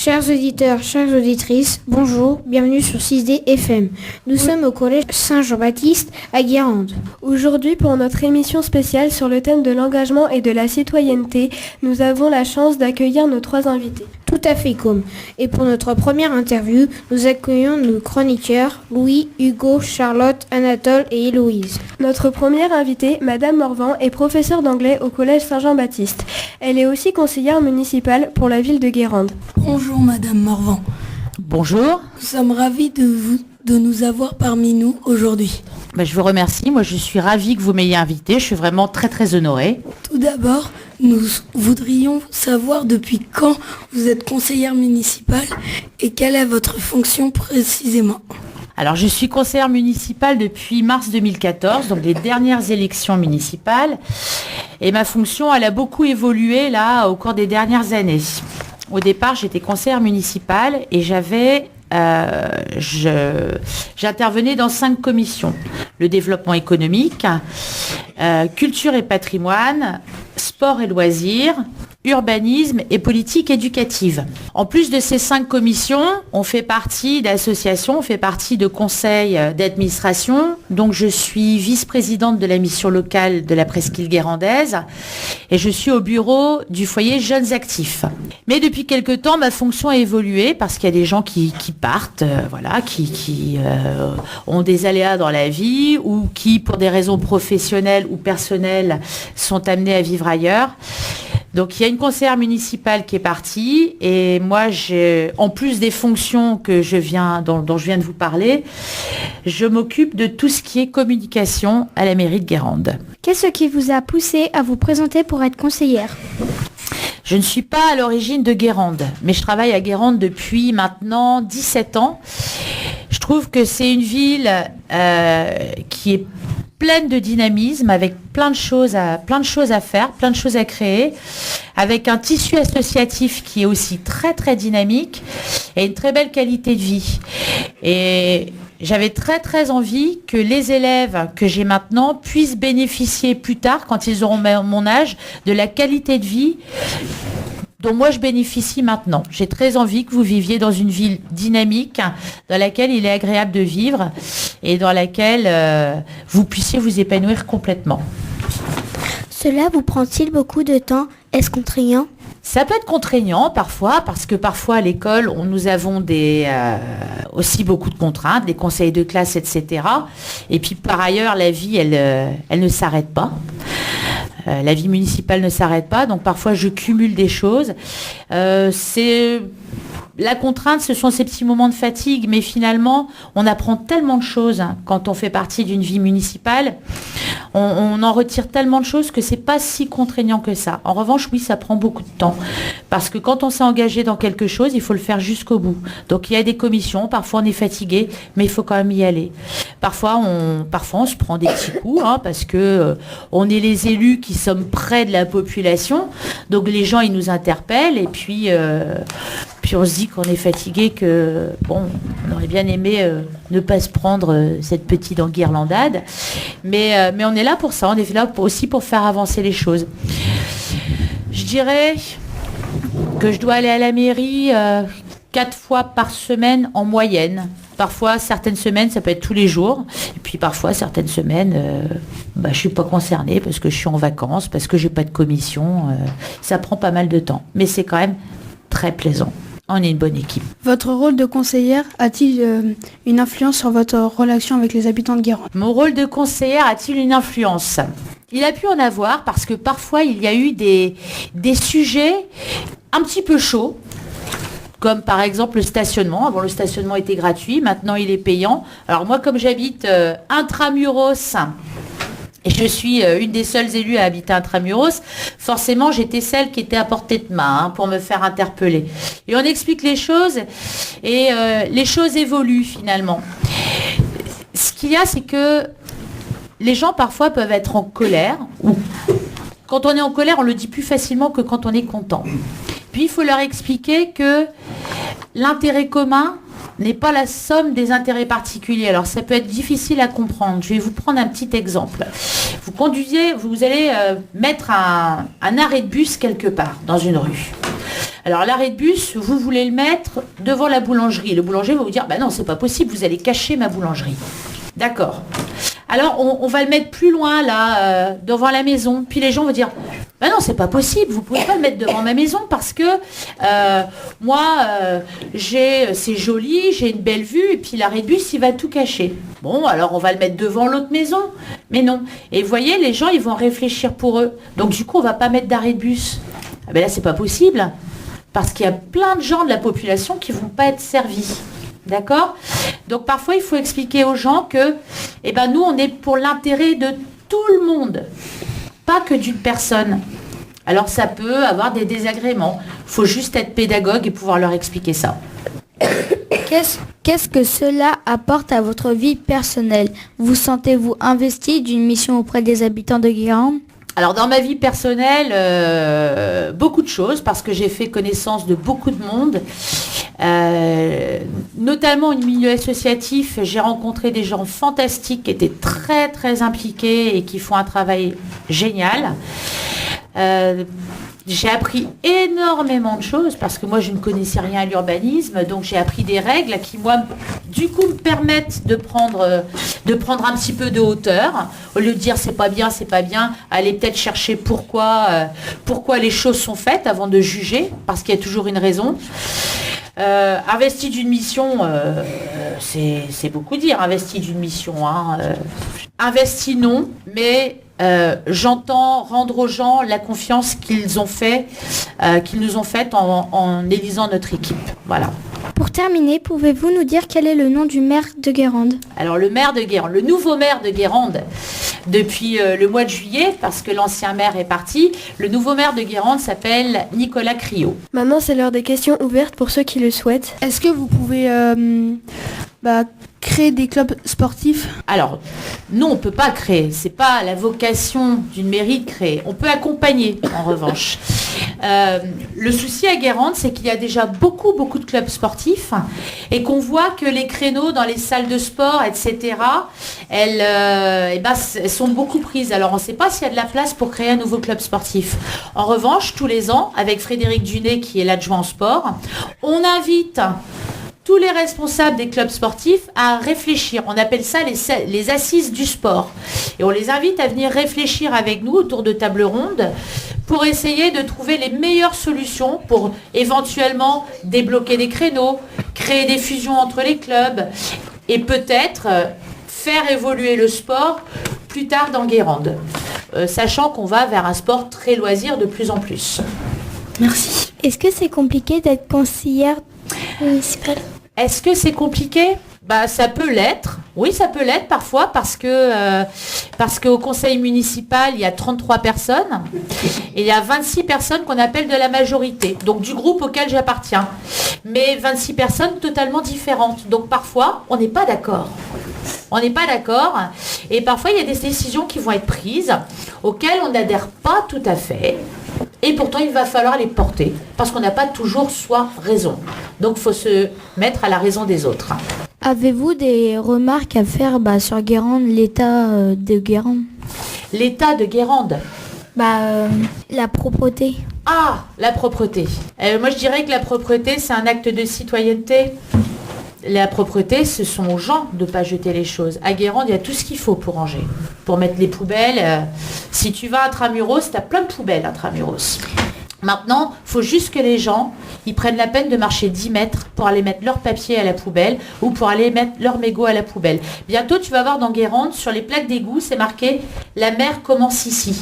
Chers auditeurs, chères auditrices, bonjour, bienvenue sur 6D FM. Nous sommes au collège Saint-Jean-Baptiste à Guérande. Aujourd'hui, pour notre émission spéciale sur le thème de l'engagement et de la citoyenneté, nous avons la chance d'accueillir nos 3 invités. Tout à fait comme. Et pour notre première interview, nous accueillons nos chroniqueurs Louis, Hugo, Charlotte, Anatole et Héloïse. Notre première invitée, Madame Morvan, est professeure d'anglais au collège Saint-Jean-Baptiste. Elle est aussi conseillère municipale pour la ville de Guérande. Bonjour Madame Morvan. Bonjour. Nous sommes ravis de nous avoir parmi nous aujourd'hui. Je vous remercie. Moi, je suis ravie que vous m'ayez invitée. Je suis vraiment très, très honorée. Tout d'abord, nous voudrions savoir depuis quand vous êtes conseillère municipale et quelle est votre fonction précisément. Alors, je suis conseillère municipale depuis mars 2014, donc les dernières élections municipales. Et ma fonction, elle a beaucoup évolué là au cours des dernières années. Au départ, j'étais conseillère municipale et j'intervenais dans 5 commissions. Le développement économique, culture et patrimoine, sport et loisirs, urbanisme et politique éducative. En plus de ces 5 commissions, on fait partie d'associations, on fait partie de conseils d'administration. Donc je suis vice-présidente de la mission locale de la presqu'île guérandaise et je suis au bureau du foyer Jeunes Actifs. Mais depuis quelque temps, ma fonction a évolué parce qu'il y a des gens qui partent, qui ont des aléas dans la vie ou qui, pour des raisons professionnelles ou personnelles, sont amenés à vivre ailleurs. Donc il y a une conseillère municipale qui est partie et moi, en plus des fonctions dont je viens de vous parler, je m'occupe de tout ce qui est communication à la mairie de Guérande. Qu'est-ce qui vous a poussé à vous présenter pour être conseillère ? Je ne suis pas à l'origine de Guérande, mais je travaille à Guérande depuis maintenant 17 ans. Je trouve que c'est une ville qui est pleine de dynamisme, avec plein de choses à faire, plein de choses à créer, avec un tissu associatif qui est aussi très très dynamique et une très belle qualité de vie. Et j'avais très très envie que les élèves que j'ai maintenant puissent bénéficier plus tard, quand ils auront mon âge, de la qualité de vie dont moi je bénéficie maintenant. J'ai très envie que vous viviez dans une ville dynamique, dans laquelle il est agréable de vivre et dans laquelle vous puissiez vous épanouir complètement. Cela vous prend-il beaucoup de temps ? Est-ce contraignant ? Ça peut être contraignant parfois, parce que parfois à l'école, nous avons aussi beaucoup de contraintes, des conseils de classe, etc. Et puis par ailleurs, la vie, elle ne s'arrête pas. La vie municipale ne s'arrête pas, donc parfois je cumule des choses. La contrainte, ce sont ces petits moments de fatigue, mais finalement, on apprend tellement de choses quand on fait partie d'une vie municipale. On en retire tellement de choses que c'est pas si contraignant que ça. En revanche, oui, ça prend beaucoup de temps. Parce que quand on s'est engagé dans quelque chose, il faut le faire jusqu'au bout. Donc il y a des commissions, parfois on est fatigué, mais il faut quand même y aller. Parfois on se prend des petits coups, parce que on est les élus qui sommes près de la population. Donc les gens, ils nous interpellent et puis on se dit qu'on est fatigué, on aurait bien aimé ne pas se prendre cette petite enguirlandade. Mais on est là pour ça, on est là aussi pour faire avancer les choses. Je dirais que je dois aller à la mairie 4 fois par semaine en moyenne. Parfois, certaines semaines, ça peut être tous les jours. Et puis parfois, certaines semaines, je ne suis pas concernée parce que je suis en vacances, parce que je n'ai pas de commission. Ça prend pas mal de temps. Mais c'est quand même très plaisant. On est une bonne équipe. Votre rôle de conseillère a-t-il une influence sur votre relation avec les habitants de Guérande ? Mon rôle de conseillère a-t-il une influence ? Il a pu en avoir parce que parfois il y a eu des sujets un petit peu chauds, comme par exemple le stationnement. Avant, le stationnement était gratuit, maintenant il est payant. Alors moi, comme j'habite intramuros, et je suis une des seules élues à habiter intramuros, forcément j'étais celle qui était à portée de main pour me faire interpeller. Et on explique les choses et les choses évoluent finalement. Ce qu'il y a, c'est que les gens parfois peuvent être en colère, ou quand on est en colère, on le dit plus facilement que quand on est content. Puis il faut leur expliquer que l'intérêt commun, n'est pas la somme des intérêts particuliers. Alors ça peut être difficile à comprendre. Je vais vous prendre un petit exemple. Vous conduisez, vous allez mettre un arrêt de bus quelque part dans une rue. Alors l'arrêt de bus, vous voulez le mettre devant la boulangerie. Le boulanger va vous dire, non, c'est pas possible, vous allez cacher ma boulangerie. D'accord. Alors on va le mettre plus loin là, devant la maison. Puis les gens vont dire, non, c'est pas possible, vous pouvez pas le mettre devant ma maison parce que moi, c'est joli, j'ai une belle vue, et puis l'arrêt de bus, il va tout cacher. Bon, alors on va le mettre devant l'autre maison. Mais non. Et vous voyez, les gens, ils vont réfléchir pour eux. Donc du coup, on va pas mettre d'arrêt de bus. Ah ben là, c'est pas possible. Parce qu'il y a plein de gens de la population qui ne vont pas être servis. D'accord ? Donc parfois, il faut expliquer aux gens que nous, on est pour l'intérêt de tout le monde, pas que d'une personne. Alors ça peut avoir des désagréments. Il faut juste être pédagogue et pouvoir leur expliquer ça. Qu'est-ce que cela apporte à votre vie personnelle? Vous sentez-vous investi d'une mission auprès des habitants de Guérande? Alors dans ma vie personnelle, beaucoup de choses parce que j'ai fait connaissance de beaucoup de monde, notamment au milieu associatif. J'ai rencontré des gens fantastiques qui étaient très très impliqués et qui font un travail génial. J'ai appris énormément de choses parce que moi je ne connaissais rien à l'urbanisme, donc j'ai appris des règles qui moi du coup me permettent de prendre un petit peu de hauteur au lieu de dire c'est pas bien, aller peut-être chercher pourquoi les choses sont faites avant de juger parce qu'il y a toujours une raison. Investi d'une mission, c'est beaucoup dire investi d'une mission. Investi non, mais j'entends rendre aux gens la confiance qu'ils nous ont faite en élisant notre équipe. Voilà. Pour terminer, pouvez-vous nous dire quel est le nom du maire de Guérande? Alors le maire de Guérande, le nouveau maire de Guérande, depuis le mois de juillet, parce que l'ancien maire est parti, le nouveau maire de Guérande s'appelle Nicolas Criot. Maintenant, c'est l'heure des questions ouvertes pour ceux qui le souhaitent. Est-ce que vous pouvez créer des clubs sportifs? Alors, non, on ne peut pas créer. Ce n'est pas la vocation d'une mairie de créer. On peut accompagner, en revanche. Le souci à Guérande, c'est qu'il y a déjà beaucoup de clubs sportifs et qu'on voit que les créneaux dans les salles de sport, etc., elles sont beaucoup prises. Alors, on ne sait pas s'il y a de la place pour créer un nouveau club sportif. En revanche, tous les ans, avec Frédéric Dunet, qui est l'adjoint au sport, on invite tous les responsables des clubs sportifs à réfléchir. On appelle ça les assises du sport. Et on les invite à venir réfléchir avec nous autour de tables rondes pour essayer de trouver les meilleures solutions pour éventuellement débloquer des créneaux, créer des fusions entre les clubs et peut-être faire évoluer le sport plus tard dans Guérande, sachant qu'on va vers un sport très loisir de plus en plus. Merci. Est-ce que c'est compliqué d'être conseillère municipale? Est-ce que c'est compliqué ? Ça peut l'être. Oui, ça peut l'être parfois parce qu'au conseil municipal, il y a 33 personnes et il y a 26 personnes qu'on appelle de la majorité, donc du groupe auquel j'appartiens. Mais 26 personnes totalement différentes. Donc parfois, on n'est pas d'accord. Et parfois, il y a des décisions qui vont être prises auxquelles on n'adhère pas tout à fait. Et pourtant, il va falloir les porter parce qu'on n'a pas toujours soi raison. Donc, il faut se mettre à la raison des autres. Avez-vous des remarques à faire sur Guérande, l'état de Guérande? L'état de Guérande? La propreté. Ah, la propreté. Moi, je dirais que la propreté, c'est un acte de citoyenneté. La propreté, ce sont aux gens de ne pas jeter les choses. À Guérande, il y a tout ce qu'il faut pour ranger, pour mettre les poubelles. Si tu vas intramuros, tu as plein de poubelles intramuros. Maintenant, il faut juste que les gens, ils prennent la peine de marcher 10 mètres pour aller mettre leurs papiers à la poubelle ou pour aller mettre leurs mégots à la poubelle. Bientôt, tu vas voir dans Guérande, sur les plaques d'égout, c'est marqué « La mer commence ici ».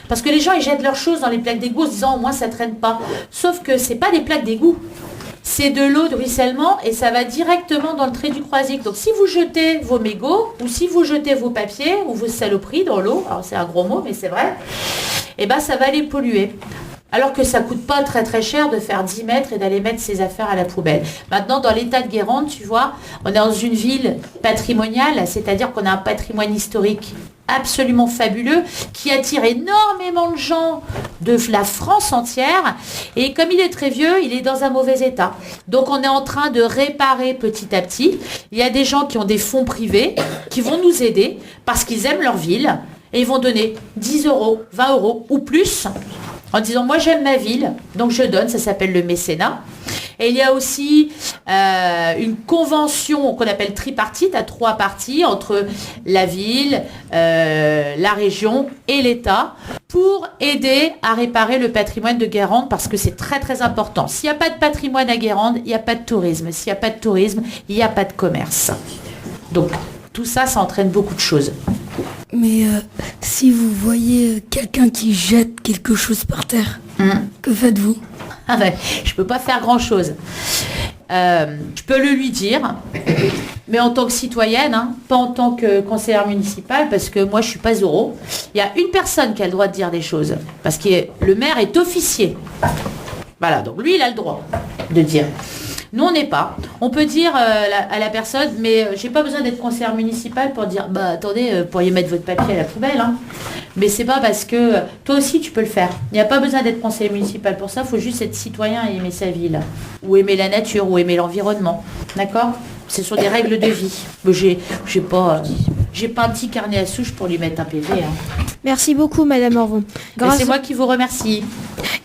Parce que les gens, ils jettent leurs choses dans les plaques d'égout en se disant « Au moins, ça ne traîne pas ». Sauf que ce n'est pas des plaques d'égout. C'est de l'eau de ruissellement et ça va directement dans le trait du Croisic. Donc si vous jetez vos mégots ou si vous jetez vos papiers ou vos saloperies dans l'eau, alors c'est un gros mot mais c'est vrai, ça va les polluer. Alors que ça ne coûte pas très très cher de faire 10 mètres et d'aller mettre ses affaires à la poubelle. Maintenant, dans l'état de Guérande, tu vois, on est dans une ville patrimoniale, c'est-à-dire qu'on a un patrimoine historique absolument fabuleux qui attire énormément de gens de la France entière. Et comme il est très vieux, il est dans un mauvais état. Donc on est en train de réparer petit à petit. Il y a des gens qui ont des fonds privés qui vont nous aider parce qu'ils aiment leur ville et ils vont donner 10 euros, 20 euros ou plus en disant moi j'aime ma ville, donc je donne, ça s'appelle le mécénat. Et il y a aussi une convention qu'on appelle tripartite à 3 parties entre la ville, la région et l'État pour aider à réparer le patrimoine de Guérande parce que c'est très très important. S'il n'y a pas de patrimoine à Guérande, il n'y a pas de tourisme. S'il n'y a pas de tourisme, il n'y a pas de commerce. Donc tout ça, ça entraîne beaucoup de choses. Mais si vous voyez quelqu'un qui jette quelque chose par terre, que faites-vous? Ah ouais, je peux pas faire grand-chose. Je peux le lui dire, mais en tant que citoyenne, pas en tant que conseillère municipale, parce que moi je suis pas euro. Il y a une personne qui a le droit de dire des choses, parce que le maire est officier. Voilà, donc lui il a le droit de dire. Nous on n'est pas. On peut dire à la personne, mais j'ai pas besoin d'être conseillère municipale pour dire, bah attendez, vous pourriez mettre votre papier à la poubelle. Mais c'est pas parce que toi aussi tu peux le faire. Il n'y a pas besoin d'être conseiller municipal pour ça, il faut juste être citoyen et aimer sa ville. Ou aimer la nature, ou aimer l'environnement. D'accord ? Ce sont des règles de vie. J'ai pas un petit carnet à souche pour lui mettre un PV. Merci beaucoup, Madame Orvon. C'est moi qui vous remercie.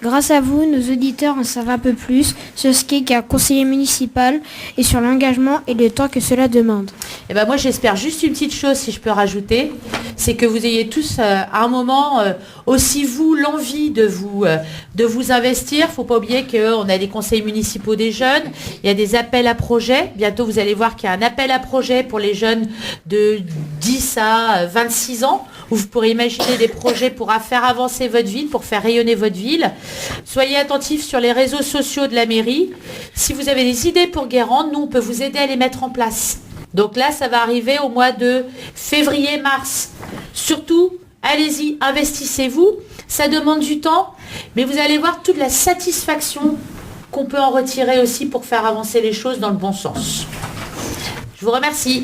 Grâce à vous, nos auditeurs en savent un peu plus sur ce qu'est qu'un conseiller municipal et sur l'engagement et le temps que cela demande. Et ben moi, j'espère juste une petite chose, si je peux rajouter, c'est que vous ayez tous à un moment aussi vous l'envie de vous investir. Faut pas oublier qu'on a des conseils municipaux des jeunes, il y a des appels à projets. Bientôt, vous allez voir qu'il y a un appel à projet pour les jeunes de 10 à 26 ans où vous pourrez imaginer des projets pour faire avancer votre ville, pour faire rayonner votre ville. Soyez attentifs sur les réseaux sociaux de la mairie. Si vous avez des idées pour Guérande, nous, on peut vous aider à les mettre en place. Donc là, ça va arriver au mois de février-mars. Surtout, allez-y, investissez-vous. Ça demande du temps, mais vous allez voir toute la satisfaction qu'on peut en retirer aussi pour faire avancer les choses dans le bon sens. Je vous remercie.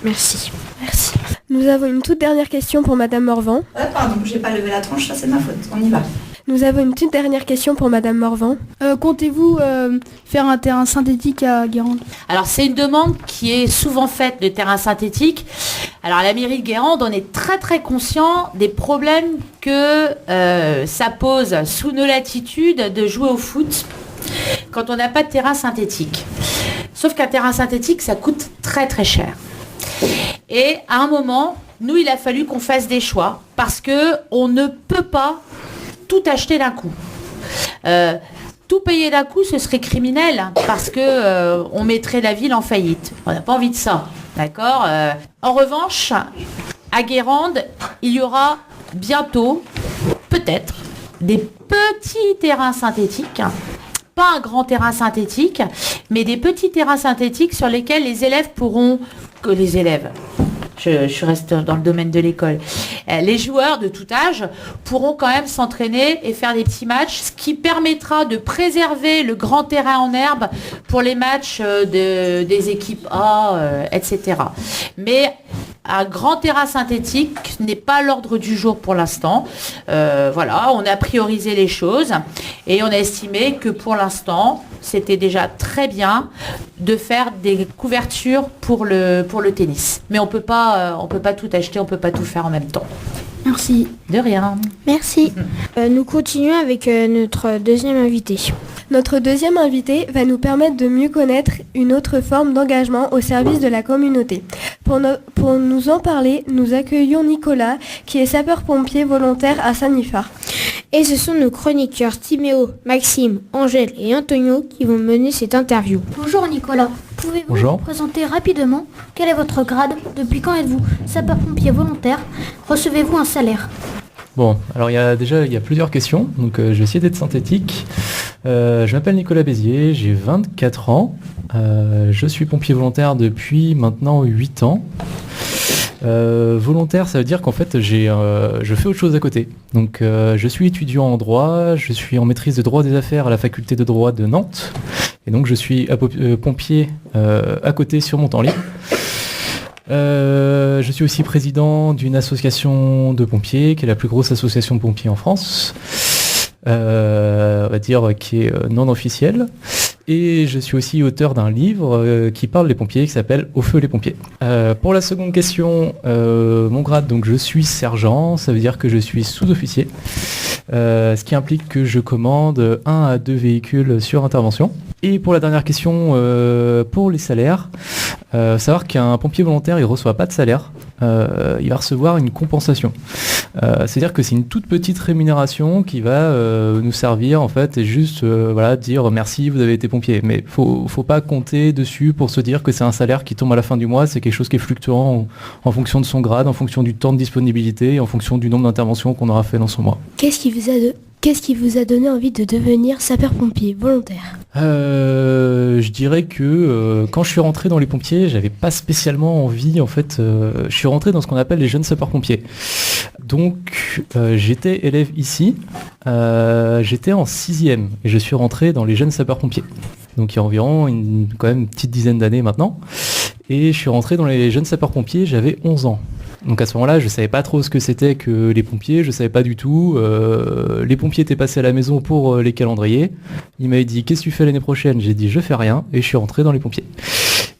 Merci. Merci. Nous avons une toute dernière question pour Madame Morvan. Pardon, j'ai pas levé la tronche, ça c'est ma faute. On y va. Nous avons une toute dernière question pour Madame Morvan. Comptez-vous faire un terrain synthétique à Guérande? Alors c'est une demande qui est souvent faite, de terrain synthétique. Alors à la mairie de Guérande, on est très très conscient des problèmes que ça pose sous nos latitudes de jouer au foot quand on n'a pas de terrain synthétique. Sauf qu'un terrain synthétique, ça coûte très très cher. Et à un moment, nous, il a fallu qu'on fasse des choix parce qu'on ne peut pas tout acheter d'un coup. Tout payer d'un coup, ce serait criminel parce qu'on mettrait la ville en faillite. On n'a pas envie de ça. D'accord ? En revanche, à Guérande, il y aura bientôt, peut-être, des petits terrains synthétiques. Pas un grand terrain synthétique, mais des petits terrains synthétiques sur lesquels les élèves pourront... Je reste dans le domaine de l'école. Les joueurs de tout âge pourront quand même s'entraîner et faire des petits matchs, ce qui permettra de préserver le grand terrain en herbe pour les matchs des équipes A, etc. Mais un grand terrain synthétique n'est pas l'ordre du jour pour l'instant. Voilà, on a priorisé les choses et on a estimé que pour l'instant, c'était déjà très bien de faire des couvertures pour le tennis. Mais on peut pas tout acheter, on peut pas tout faire en même temps. Merci. De rien. Merci. Nous continuons avec notre deuxième invité. Notre deuxième invité va nous permettre de mieux connaître une autre forme d'engagement au service de la communauté. Pour nous en parler, nous accueillons Nicolas, qui est sapeur-pompier volontaire à Saint-Nifar. Et ce sont nos chroniqueurs Timéo, Maxime, Angèle et Antonio qui vont mener cette interview. Bonjour Nicolas, pouvez-vous vous présenter rapidement? Quel est votre grade? Depuis quand êtes-vous sapeur-pompier volontaire? Recevez-vous un salaire? Bon, alors il y a plusieurs questions, donc je vais essayer d'être synthétique. Je m'appelle Nicolas Bézier, j'ai 24 ans, je suis pompier volontaire depuis maintenant 8 ans. Volontaire, ça veut dire qu'en fait je fais autre chose à côté. Donc je suis étudiant en droit, je suis en maîtrise de droit des affaires à la faculté de droit de Nantes, et donc je suis pompier à côté sur mon temps libre. Je suis aussi président d'une association de pompiers, qui est la plus grosse association de pompiers en France. on va dire, qui est non officiel. Et je suis aussi auteur d'un livre qui parle des pompiers, qui s'appelle Au feu les pompiers. Pour la seconde question, mon grade, donc je suis sergent, ça veut dire que je suis sous-officier, ce qui implique que je commande 1 à 2 véhicules sur intervention. Et pour la dernière question, pour les salaires, savoir qu'un pompier volontaire, il ne reçoit pas de salaire, il va recevoir une compensation. C'est-à-dire que c'est une toute petite rémunération qui va nous servir en fait et juste dire merci, vous avez été pompier. Mais faut pas compter dessus pour se dire que c'est un salaire qui tombe à la fin du mois. C'est quelque chose qui est fluctuant en fonction de son grade, en fonction du temps de disponibilité et en fonction du nombre d'interventions qu'on aura fait dans son mois. Qu'est-ce qui vous a donné envie de devenir sapeur-pompier volontaire ? Je dirais que quand je suis rentré dans les pompiers, j'avais pas spécialement envie, en fait, je suis rentré dans ce qu'on appelle les jeunes sapeurs-pompiers. Donc j'étais élève ici, j'étais en 6e et je suis rentré dans les jeunes sapeurs-pompiers. Donc il y a environ quand même une petite dizaine d'années maintenant. Et je suis rentré dans les jeunes sapeurs-pompiers, j'avais 11 ans. Donc à ce moment-là, je savais pas trop ce que c'était que les pompiers, je savais pas du tout. Les pompiers étaient passés à la maison pour les calendriers. Il m'avait dit qu'est-ce que tu fais l'année prochaine ? J'ai dit je fais rien et je suis rentré dans les pompiers.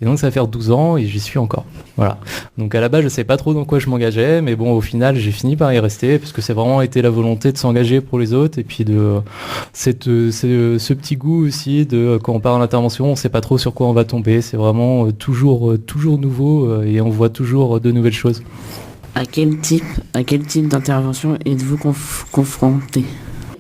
Et donc ça va faire 12 ans et j'y suis encore. Voilà. Donc à la base, je savais pas trop dans quoi je m'engageais, mais bon, au final, j'ai fini par y rester parce que c'est vraiment été la volonté de s'engager pour les autres et puis de ce petit goût aussi de quand on part en intervention, on sait pas trop sur quoi on va tomber. C'est vraiment toujours nouveau et on voit toujours de nouvelles choses. À quel type d'intervention êtes-vous confronté ?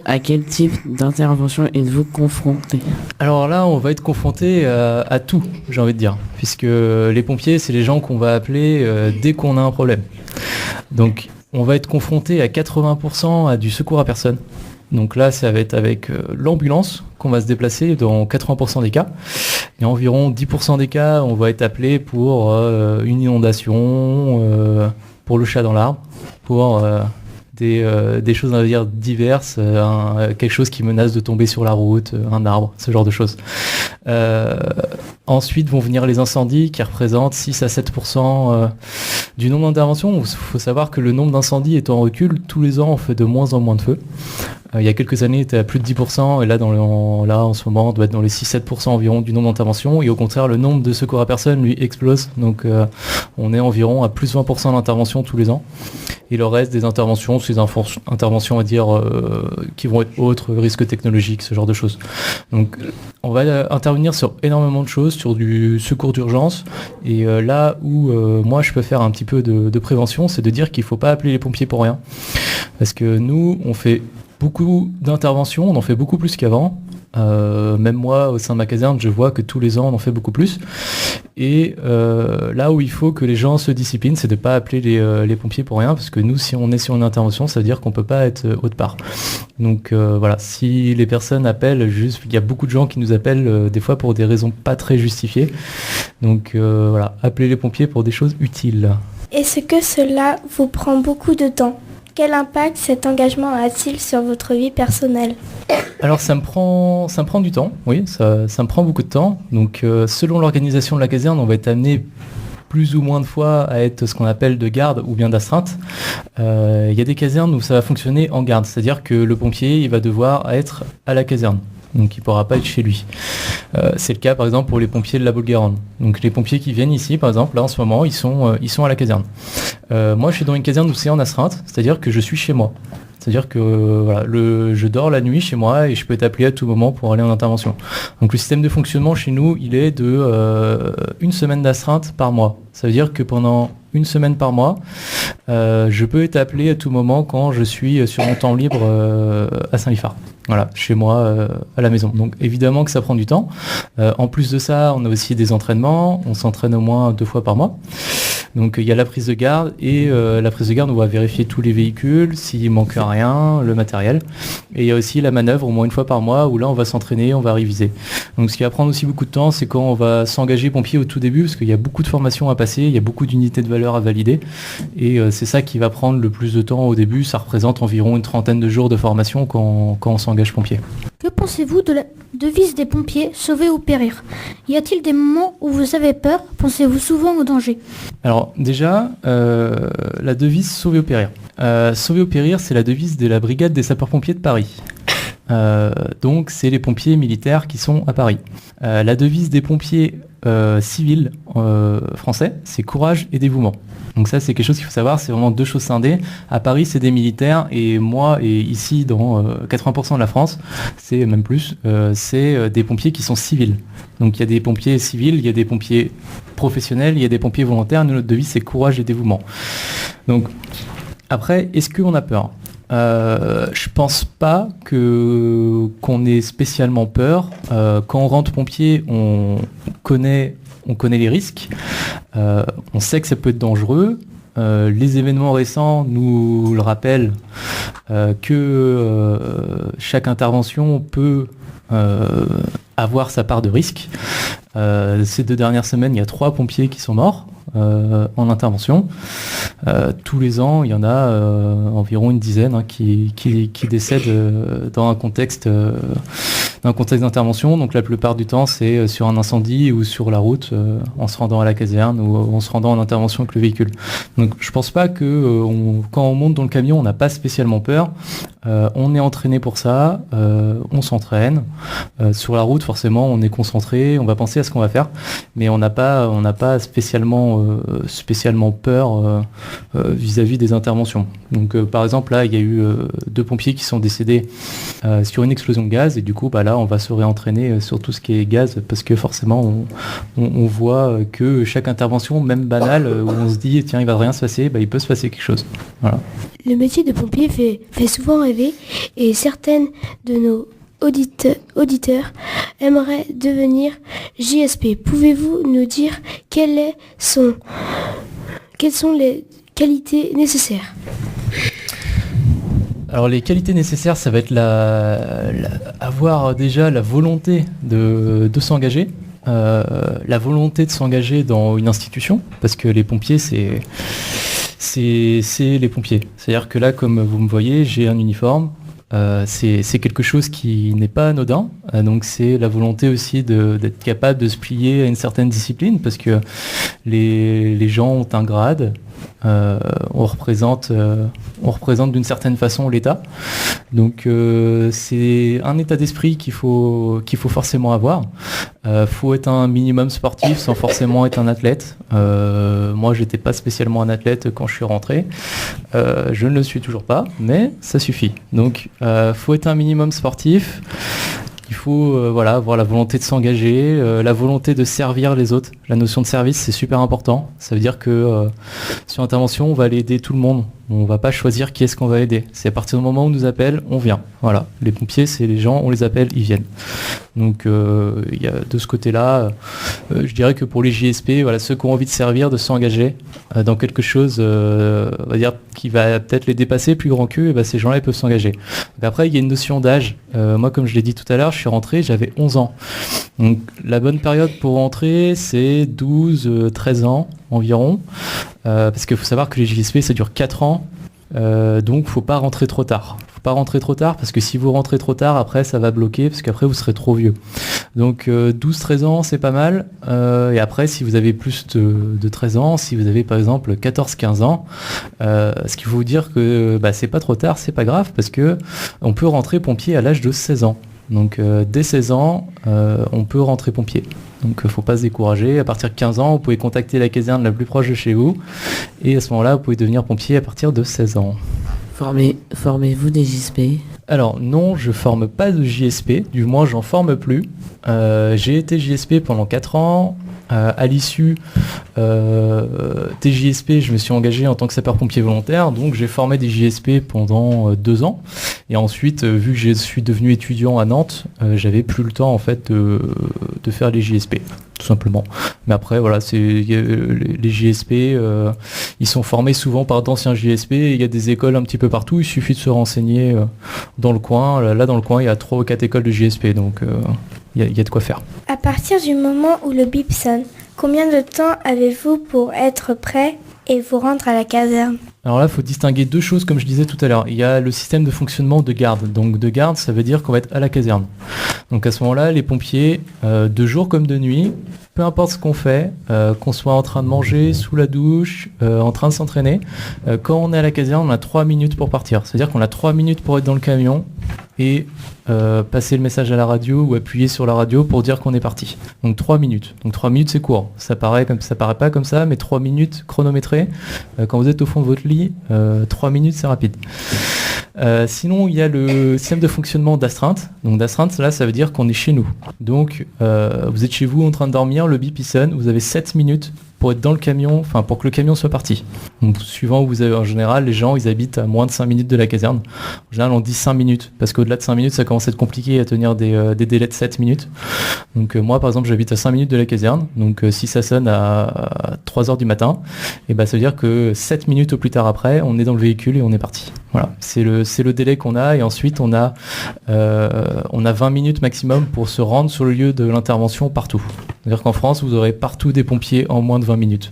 À quel type d'intervention êtes-vous confronté ? Alors là, on va être confronté à tout, j'ai envie de dire, puisque les pompiers, c'est les gens qu'on va appeler dès qu'on a un problème. Donc, on va être confronté à 80% à du secours à personne. Donc là, ça va être avec l'ambulance qu'on va se déplacer dans 80% des cas. Et environ 10% des cas, on va être appelé pour une inondation, pour le chat dans l'arbre, pour des choses, on va dire, diverses, quelque chose qui menace de tomber sur la route, un arbre, ce genre de choses. Ensuite vont venir les incendies qui représentent 6 à 7% du nombre d'interventions. Il faut savoir que le nombre d'incendies est en recul. Tous les ans, on fait de moins en moins de feux. Il y a quelques années, était à plus de 10%, et là, en ce moment, on doit être dans les 6-7% environ du nombre d'interventions, et au contraire, le nombre de secours à personne, lui, explose, donc on est environ à plus 20% d'interventions tous les ans, et le reste des interventions, c'est des interventions, on va dire, qui vont être autres, risques technologiques, ce genre de choses. Donc, on va intervenir sur énormément de choses, sur du secours d'urgence, et là où moi, je peux faire un petit peu de prévention, c'est de dire qu'il ne faut pas appeler les pompiers pour rien, parce que nous, on fait beaucoup d'interventions, on en fait beaucoup plus qu'avant. Même moi, au sein de ma caserne, je vois que tous les ans, on en fait beaucoup plus. Et là où il faut que les gens se disciplinent, c'est de ne pas appeler les pompiers pour rien, parce que nous, si on est sur une intervention, ça veut dire qu'on ne peut pas être autre part. Donc voilà, si les personnes appellent, juste, il y a beaucoup de gens qui nous appellent des fois pour des raisons pas très justifiées. Donc voilà, appelez les pompiers pour des choses utiles. Est-ce que cela vous prend beaucoup de temps ? Quel impact cet engagement a-t-il sur votre vie personnelle ? Alors ça me prend du temps, oui, ça me prend beaucoup de temps. Donc selon l'organisation de la caserne, on va être amené plus ou moins de fois à être ce qu'on appelle de garde ou bien d'astreinte. Il y a des casernes où ça va fonctionner en garde, c'est-à-dire que le pompier il va devoir être à la caserne. Donc il ne pourra pas être chez lui. C'est le cas par exemple pour les pompiers de la Baule-Garonne. Donc les pompiers qui viennent ici par exemple, là en ce moment, ils sont à la caserne. Moi je suis dans une caserne où c'est en astreinte, c'est-à-dire que je suis chez moi. C'est-à-dire que voilà, je dors la nuit chez moi et je peux être appelé à tout moment pour aller en intervention. Donc le système de fonctionnement chez nous, il est de une semaine d'astreinte par mois. Ça veut dire que pendant une semaine par mois, je peux être appelé à tout moment quand je suis sur mon temps libre à Saint-Liphard. Voilà, chez moi, à la maison. Donc évidemment que ça prend du temps. En plus de ça, on a aussi des entraînements. On s'entraîne au moins 2 fois par mois. Donc il y a la prise de garde et la prise de garde, on va vérifier tous les véhicules, s'il manque rien, le matériel. Et il y a aussi la manœuvre au moins 1 fois par mois où là on va s'entraîner, on va réviser. Donc ce qui va prendre aussi beaucoup de temps, c'est quand on va s'engager pompier au tout début parce qu'il y a beaucoup de formations à passer, il y a beaucoup d'unités de valeur à valider et c'est ça qui va prendre le plus de temps au début. Ça représente environ une 30aine de jours de formation quand on s'engage pompier. Que pensez-vous de la devise des pompiers, sauver ou périr ? Y a-t-il des moments où vous avez peur ? Pensez-vous souvent au danger ? Alors déjà, la devise sauver ou périr. Sauver ou périr, c'est la devise de la brigade des sapeurs-pompiers de Paris. Donc c'est les pompiers militaires qui sont à Paris. La devise des pompiers civils français, c'est courage et dévouement. Donc ça, c'est quelque chose qu'il faut savoir, c'est vraiment deux choses scindées. À Paris, c'est des militaires, et moi, et ici, dans 80% de la France, c'est même plus, c'est des pompiers qui sont civils. Donc il y a des pompiers civils, il y a des pompiers professionnels, il y a des pompiers volontaires. Notre devise, c'est courage et dévouement. Donc après, est-ce qu'on a peur ? Je pense pas qu'on ait spécialement peur. Quand on rentre pompier, on connaît les risques. On sait que ça peut être dangereux. Les événements récents nous le rappellent que chaque intervention peut avoir sa part de risque. Ces 2 dernières semaines, il y a 3 pompiers qui sont morts en intervention. Tous les ans, il y en a environ une dizaine qui décèdent dans un contexte d'intervention. Donc la plupart du temps, c'est sur un incendie ou sur la route, en se rendant à la caserne ou en se rendant en intervention avec le véhicule. Donc je pense pas que quand on monte dans le camion, on n'a pas spécialement peur. On est entraîné pour ça, on s'entraîne. Sur la route, forcément, on est concentré, on va penser à ce qu'on va faire, mais on n'a pas spécialement peur vis-à-vis des interventions. Donc par exemple, là, il y a eu 2 pompiers qui sont décédés sur une explosion de gaz, et du coup, là, on va se réentraîner sur tout ce qui est gaz, parce que forcément, on voit que chaque intervention, même banale, où on se dit, tiens, il va rien se passer, il peut se passer quelque chose. Voilà. Le métier de pompier fait souvent rêver, et certaines de nos auditeurs aimeraient devenir JSP. Pouvez-vous nous dire quelles sont les qualités nécessaires ? Alors les qualités nécessaires, ça va être avoir déjà la volonté de s'engager, la volonté de s'engager dans une institution, parce que les pompiers, c'est les pompiers. C'est-à-dire que là, comme vous me voyez, j'ai un uniforme. C'est quelque chose qui n'est pas anodin, donc c'est la volonté aussi d'être capable de se plier à une certaine discipline, parce que les gens ont un grade, on représente d'une certaine façon l'État, donc c'est un état d'esprit qu'il faut forcément avoir. Faut être un minimum sportif sans forcément être un athlète. Moi, j'étais pas spécialement un athlète quand je suis rentré. Je ne le suis toujours pas, mais ça suffit. Donc, faut être un minimum sportif. Il faut avoir la volonté de s'engager, la volonté de servir les autres. La notion de service, c'est super important. Ça veut dire que sur intervention, on va aller aider tout le monde. On va pas choisir qui est-ce qu'on va aider. C'est à partir du moment où on nous appelle, on vient. Voilà. Les pompiers, c'est les gens, on les appelle, ils viennent. Donc il y a de ce côté-là, je dirais que pour les JSP, ceux qui ont envie de servir, de s'engager dans quelque chose, on va dire qui va peut-être les dépasser, plus grand qu'eux, et ces gens-là, ils peuvent s'engager. Donc après, il y a une notion d'âge. Moi, comme je l'ai dit tout à l'heure, je suis rentré, j'avais 11 ans. Donc la bonne période pour rentrer, c'est 12-13 ans environ. Parce qu'il faut savoir que les JSP, ça dure 4 ans. Donc faut pas rentrer trop tard. Faut pas rentrer trop tard, parce que si vous rentrez trop tard, après ça va bloquer, parce qu'après vous serez trop vieux. Donc 12-13 ans, c'est pas mal. Et après, si vous avez plus de 13 ans, si vous avez par exemple 14-15 ans, ce qu'il faut vous dire que c'est pas trop tard, c'est pas grave, parce que on peut rentrer pompier à l'âge de 16 ans. Donc dès 16 ans, on peut rentrer pompier. Donc faut pas se décourager. À partir de 15 ans, vous pouvez contacter la caserne la plus proche de chez vous. Et à ce moment-là, vous pouvez devenir pompier à partir de 16 ans. Formez-vous des JSP ? Alors non, je forme pas de JSP. Du moins, j'en forme plus. J'ai été JSP pendant 4 ans. À l'issue des JSP, je me suis engagé en tant que sapeur-pompier volontaire, donc j'ai formé des JSP pendant 2 ans. Et ensuite, vu que je suis devenu étudiant à Nantes, j'avais plus le temps en fait de faire les JSP, tout simplement. Mais après, les JSP, ils sont formés souvent par d'anciens JSP. Il y a des écoles un petit peu partout. Il suffit de se renseigner dans le coin. Là, dans le coin, il y a 3 ou 4 écoles de JSP, donc il y a de quoi faire. À partir du moment où le bip sonne, combien de temps avez-vous pour être prêt et vous rendre à la caserne ? Alors là, il faut distinguer 2 choses, comme je disais tout à l'heure. Il y a le système de fonctionnement de garde. Donc de garde, ça veut dire qu'on va être à la caserne. Donc à ce moment-là, les pompiers, de jour comme de nuit, peu importe ce qu'on fait, qu'on soit en train de manger, sous la douche, en train de s'entraîner, quand on est à la caserne, on a 3 minutes pour partir. C'est-à-dire qu'on a 3 minutes pour être dans le camion et passer le message à la radio ou appuyer sur la radio pour dire qu'on est parti. Donc 3 minutes. Donc 3 minutes c'est court. Ça paraît pas comme ça, mais 3 minutes chronométrées, quand vous êtes au fond de votre lit, 3 minutes c'est rapide. Sinon il y a le système de fonctionnement d'astreinte. Donc d'astreinte, là ça veut dire qu'on est chez nous. Donc vous êtes chez vous en train de dormir, le bip il sonne, vous avez 7 minutes pour être dans le camion, enfin pour que le camion soit parti. Donc suivant où vous avez, en général, les gens ils habitent à moins de 5 minutes de la caserne. En général on dit 5 minutes, parce qu'au-delà de 5 minutes ça commence à être compliqué à tenir des délais de 7 minutes. Donc moi par exemple j'habite à 5 minutes de la caserne, donc si ça sonne à 3h du matin, et ça veut dire que 7 minutes au plus tard après, on est dans le véhicule et on est parti. Voilà, c'est le délai qu'on a, et ensuite on a 20 minutes maximum pour se rendre sur le lieu de l'intervention partout. C'est-à-dire qu'en France, vous aurez partout des pompiers en moins de 20 minutes.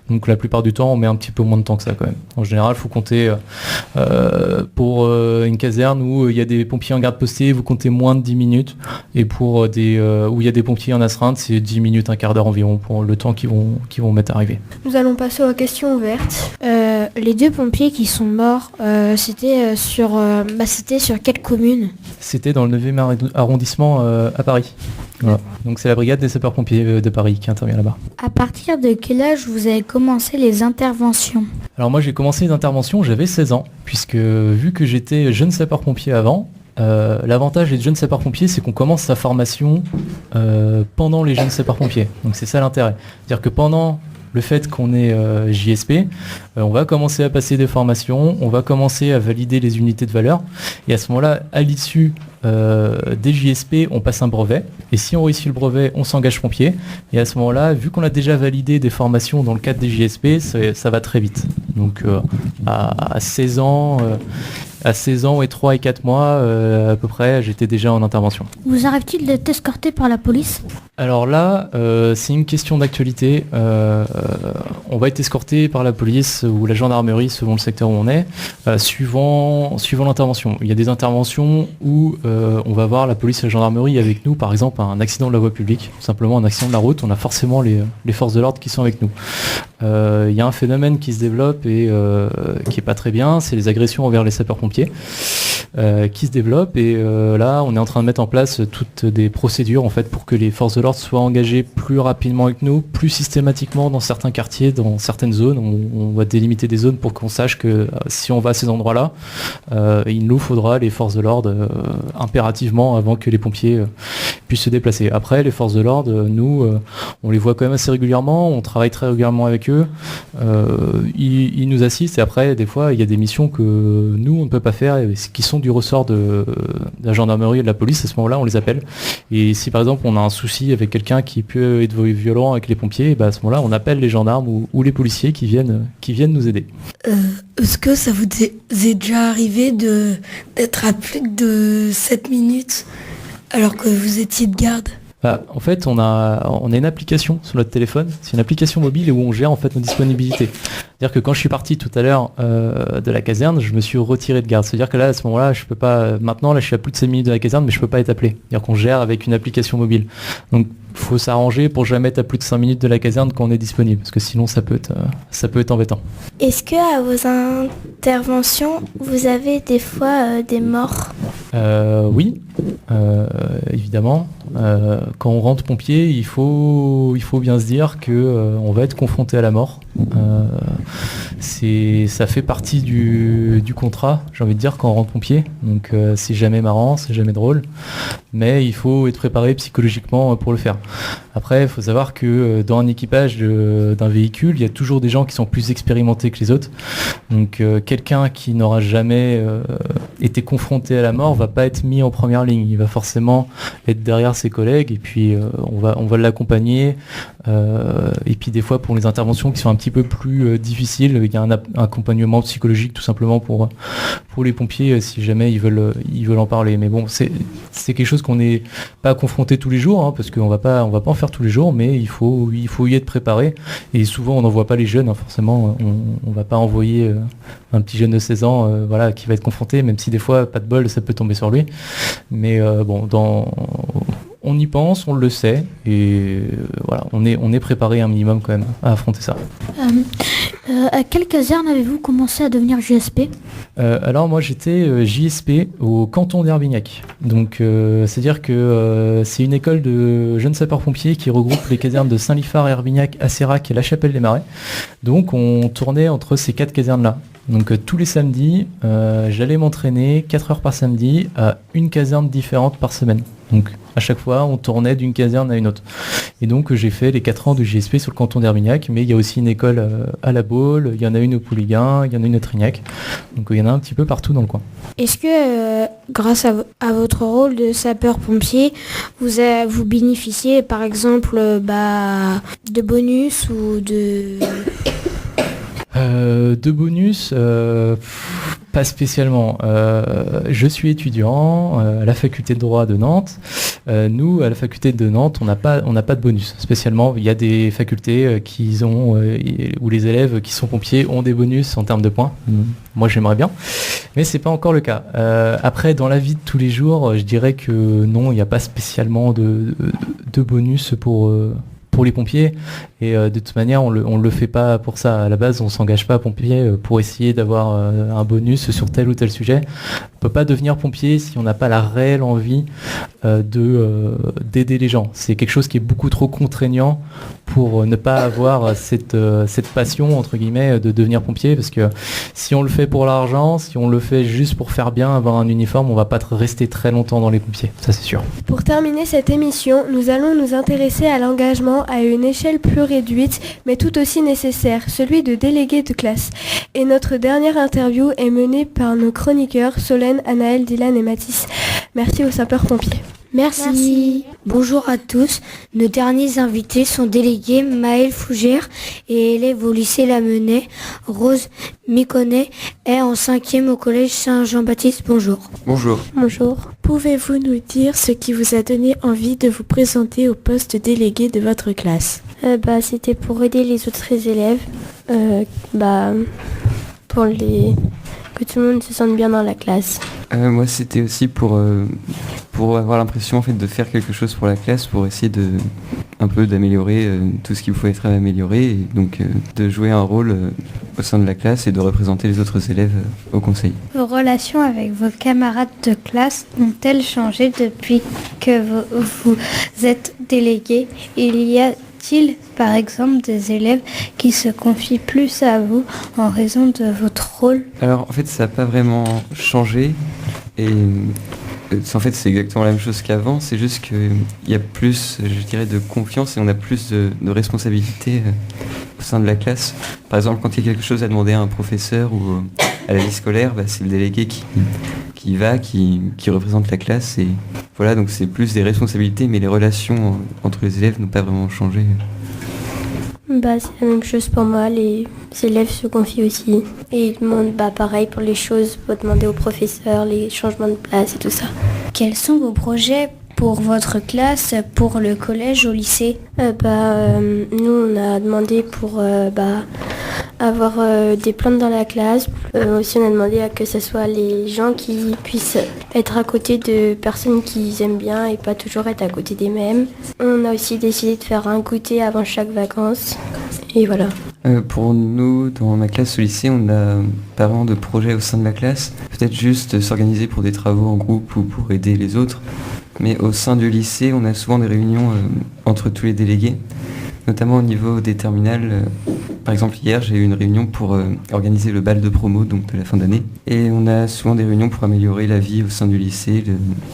Donc la plupart du temps, on met un petit peu moins de temps que ça quand même. En général, il faut compter pour une caserne où il y a des pompiers en garde postée, vous comptez moins de 10 minutes. Et pour où il y a des pompiers en astreinte, c'est 10 minutes, un quart d'heure environ pour le temps qu'ils vont mettre à arriver. Nous allons passer aux questions ouvertes. Les 2 pompiers qui sont morts, c'était sur quelle commune? C'était dans le 9e arrondissement à Paris. Voilà. Donc c'est la brigade des sapeurs-pompiers de Paris qui intervient là-bas. À partir de quel âge vous avez commencé les interventions? Alors moi j'ai commencé les interventions, j'avais 16 ans, puisque vu que j'étais jeune sapeur-pompier avant, l'avantage des jeunes sapeurs-pompiers, c'est qu'on commence sa formation pendant les jeunes sapeurs-pompiers. Donc c'est ça l'intérêt. C'est-à-dire que pendant le fait qu'on est JSP, on va commencer à passer des formations, on va commencer à valider les unités de valeur, et à ce moment-là, à l'issue des JSP, on passe un brevet, et si on réussit le brevet, on s'engage pompier, et à ce moment-là, vu qu'on a déjà validé des formations dans le cadre des JSP, ça va très vite. Donc à 16 ans... À 16 ans et 3 et 4 mois, à peu près, j'étais déjà en intervention. Vous arrive-t-il d'être escorté par la police? Alors là, c'est une question d'actualité. On va être escorté par la police ou la gendarmerie selon le secteur où on est, suivant l'intervention. Il y a des interventions où on va voir la police et la gendarmerie avec nous, par exemple un accident de la voie publique, tout simplement un accident de la route, on a forcément les forces de l'ordre qui sont avec nous. Il y a un phénomène qui se développe et qui est pas très bien, c'est les agressions envers les sapeurs-pompiers qui se développent, et là on est en train de mettre en place toutes des procédures en fait pour que les forces de l'ordre soient engagées plus rapidement avec nous, plus systématiquement dans certains quartiers, dans certaines zones. On va délimiter des zones pour qu'on sache que si on va à ces endroits-là, il nous faudra les forces de l'ordre impérativement avant que les pompiers puissent se déplacer. Après, les forces de l'ordre, nous, on les voit quand même assez régulièrement, on travaille très régulièrement avec eux, ils nous assistent, et après, des fois, il y a des missions que nous, on ne peut pas faire, et qui sont du ressort de la gendarmerie et de la police. À ce moment-là, on les appelle. Et si par exemple, on a un souci avec quelqu'un qui peut être violent avec les pompiers, à ce moment-là, on appelle les gendarmes ou les policiers qui viennent nous aider. Est-ce que ça vous est déjà arrivé d'être à plus de 7 minutes alors que vous étiez de garde? En fait, on a une application sur notre téléphone. C'est une application mobile où on gère en fait nos disponibilités. C'est-à-dire que quand je suis parti tout à l'heure de la caserne, je me suis retiré de garde. C'est-à-dire que là, à ce moment-là, je peux pas. Maintenant, là, je suis à plus de 7 minutes de la caserne, mais je peux pas être appelé. C'est-à-dire qu'on gère avec une application mobile. Donc, faut s'arranger pour jamais être à plus de 5 minutes de la caserne quand on est disponible, parce que sinon, ça peut être embêtant. Est-ce que à vos interventions, vous avez des fois des morts? Oui, évidemment. Quand on rentre pompier, il faut bien se dire que on va être confronté à la mort. Ça fait partie du contrat, j'ai envie de dire, quand on rentre pompier. Donc c'est jamais marrant, c'est jamais drôle, mais il faut être préparé psychologiquement pour le faire. Après, il faut savoir que dans un équipage d'un véhicule, il y a toujours des gens qui sont plus expérimentés que les autres. Donc quelqu'un qui n'aura jamais été confronté à la mort va pas être mis en première ligne. Il va forcément être derrière ses collègues, et puis on va l'accompagner. Et puis des fois, pour les interventions qui sont un petit peu plus difficiles, il y a un accompagnement psychologique tout simplement pour les pompiers si jamais ils veulent en parler. Mais bon, c'est quelque chose qu'on n'est pas confronté tous les jours, hein, parce qu'on va pas en faire tous les jours, mais il faut y être préparé. Et souvent, on n'envoie pas les jeunes, hein, forcément. On va pas envoyer un petit jeune de 16 ans qui va être confronté, même si des fois, pas de bol, ça peut tomber sur lui. Mais on y pense, on le sait, et voilà, on est préparé un minimum quand même à affronter ça. À quelle caserne avez-vous commencé à devenir JSP? Alors moi j'étais JSP au canton d'Herbignac. Donc c'est-à-dire que c'est une école de jeunes sapeurs-pompiers qui regroupe les casernes de Saint-Liphard, Herbignac, Asserac et La Chapelle-des-Marais. Donc on tournait entre ces 4 casernes-là. Donc tous les samedis, j'allais m'entraîner 4 heures par samedi à une caserne différente par semaine. Donc à chaque fois, on tournait d'une caserne à une autre. Et donc j'ai fait les 4 ans de JSP sur le canton d'Herbignac, mais il y a aussi une école à La Baule, il y en a une au Pouliguen, il y en a une à Trignac. Donc il y en a un petit peu partout dans le coin. Est-ce que grâce à votre rôle de sapeur-pompier, vous bénéficiez par exemple de bonus ou de... De bonus, pas spécialement. Je suis étudiant à la faculté de droit de Nantes. Nous, à la faculté de Nantes, on n'a pas de bonus spécialement. Il y a des facultés où les élèves qui sont pompiers ont des bonus en termes de points. Moi, j'aimerais bien, mais c'est pas encore le cas. Après, dans la vie de tous les jours, je dirais que non, il n'y a pas spécialement de bonus pour les pompiers, et de toute manière on le fait pas pour ça. À la base, on s'engage pas pompier pour essayer d'avoir un bonus sur tel ou tel sujet. On peut pas devenir pompier si on n'a pas la réelle envie d'aider les gens. C'est quelque chose qui est beaucoup trop contraignant pour ne pas avoir cette passion entre guillemets de devenir pompier, parce que si on le fait pour l'argent, si on le fait juste pour faire bien, avoir un uniforme, on va pas rester très longtemps dans les pompiers, ça c'est sûr. Pour terminer cette émission, nous allons nous intéresser à l'engagement à une échelle plus réduite, mais tout aussi nécessaire, celui de délégué de classe. Et notre dernière interview est menée par nos chroniqueurs Solène, Anaël, Dylan et Mathis. Merci aux sapeurs-pompiers. Merci. Bonjour à tous. Nos derniers invités sont délégués Maëlle Fougère et élève au lycée Lamennais. Rose Miconnet est en 5e au collège Saint-Jean-Baptiste. Bonjour. Bonjour. Bonjour. Pouvez-vous nous dire ce qui vous a donné envie de vous présenter au poste de délégué de votre classe? C'était pour aider les autres élèves, que tout le monde se sente bien dans la classe. Moi, c'était aussi pour avoir l'impression en fait de faire quelque chose pour la classe, pour essayer d'améliorer tout ce qu'il faut être amélioré, et donc de jouer un rôle au sein de la classe et de représenter les autres élèves au conseil. Vos relations avec vos camarades de classe ont-elles changé depuis que vous êtes délégué? Il y a-t-il par exemple des élèves qui se confient plus à vous en raison de votre rôle? Alors en fait, ça n'a pas vraiment changé, et en fait c'est exactement la même chose qu'avant, c'est juste qu'il y a plus, je dirais, de confiance et on a plus de responsabilités au sein de la classe. Par exemple, quand il y a quelque chose à demander à un professeur ou à la vie scolaire, c'est le délégué qui représente la classe, et voilà, donc c'est plus des responsabilités, mais les relations entre les élèves n'ont pas vraiment changé. C'est la même chose pour moi, les élèves se confient aussi. Et ils demandent pareil pour les choses, pour demander au professeur, les changements de place et tout ça. Quels sont vos projets pour votre classe, pour le collège, au lycée? Nous, on a demandé pour avoir des plantes dans la classe. Aussi, on a demandé à que ce soit les gens qui puissent être à côté de personnes qu'ils aiment bien et pas toujours être à côté des mêmes. On a aussi décidé de faire un goûter avant chaque vacances. Et voilà. Pour nous, dans ma classe au lycée, on n'a pas vraiment de projet au sein de la classe. Peut-être juste s'organiser pour des travaux en groupe ou pour aider les autres. Mais au sein du lycée, on a souvent des réunions entre tous les délégués, notamment au niveau des terminales. Par exemple, hier, j'ai eu une réunion pour organiser le bal de promo, donc de la fin d'année. Et on a souvent des réunions pour améliorer la vie au sein du lycée,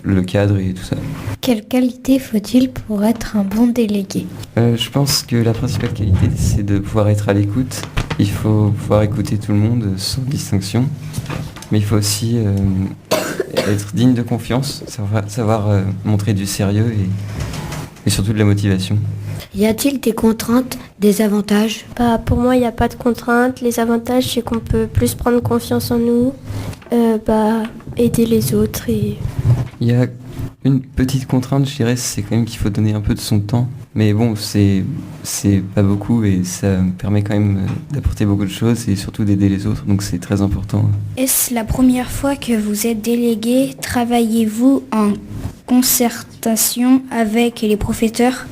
le cadre et tout ça. Quelle qualité faut-il pour être un bon délégué? Je pense que la principale qualité, c'est de pouvoir être à l'écoute. Il faut pouvoir écouter tout le monde sans distinction. Mais il faut aussi être digne de confiance, savoir montrer du sérieux et surtout de la motivation. Y a-t-il des contraintes, des avantages? Pour moi, il n'y a pas de contraintes. Les avantages, c'est qu'on peut plus prendre confiance en nous, aider les autres. Il y a une petite contrainte, je dirais, c'est quand même qu'il faut donner un peu de son temps. Mais bon, c'est pas beaucoup et ça permet quand même d'apporter beaucoup de choses et surtout d'aider les autres, donc c'est très important. Est-ce la première fois que vous êtes délégué? Travaillez-vous en concertation avec les professeurs?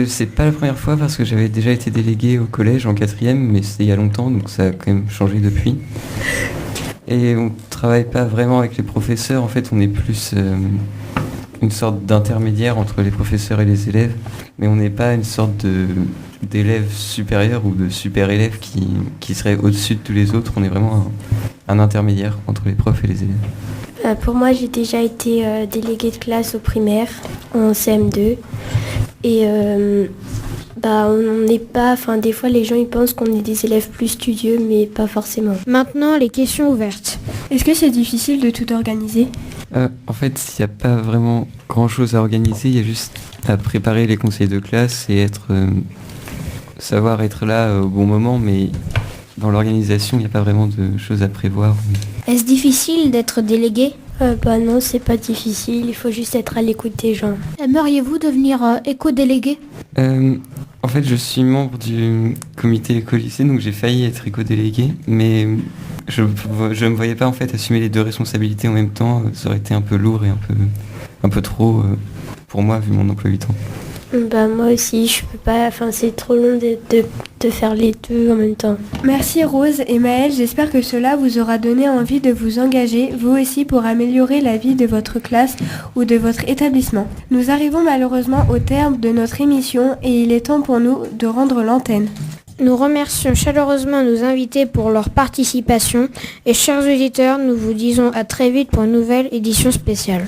C'est pas la première fois parce que j'avais déjà été délégué au collège en 4e, mais c'était il y a longtemps, donc ça a quand même changé depuis. Et on travaille pas vraiment avec les professeurs, en fait on est plus une sorte d'intermédiaire entre les professeurs et les élèves, mais on n'est pas une sorte d'élève supérieur ou de super élève qui serait au-dessus de tous les autres. On est vraiment un intermédiaire entre les profs et les élèves. Pour moi, j'ai déjà été déléguée de classe au primaire, en CM2. Et on n'est pas... Enfin, des fois, les gens ils pensent qu'on est des élèves plus studieux, mais pas forcément. Maintenant, les questions ouvertes. Est-ce que c'est difficile de tout organiser ? En fait, il n'y a pas vraiment grand-chose à organiser. Il y a juste à préparer les conseils de classe et savoir être là au bon moment, mais dans l'organisation, il n'y a pas vraiment de choses à prévoir. Est-ce difficile d'être délégué? Non, c'est pas difficile, il faut juste être à l'écoute des gens. Aimeriez-vous devenir éco-délégué? En fait, je suis membre du comité éco-lycée, donc j'ai failli être éco-délégué, mais je ne me voyais pas en fait assumer les deux responsabilités en même temps. Ça aurait été un peu lourd et un peu trop pour moi vu mon emploi du temps. Moi aussi, je peux pas, c'est trop long de faire les deux en même temps. Merci Rose et Maëlle, j'espère que cela vous aura donné envie de vous engager, vous aussi, pour améliorer la vie de votre classe ou de votre établissement. Nous arrivons malheureusement au terme de notre émission et il est temps pour nous de rendre l'antenne. Nous remercions chaleureusement nos invités pour leur participation et chers auditeurs, nous vous disons à très vite pour une nouvelle édition spéciale.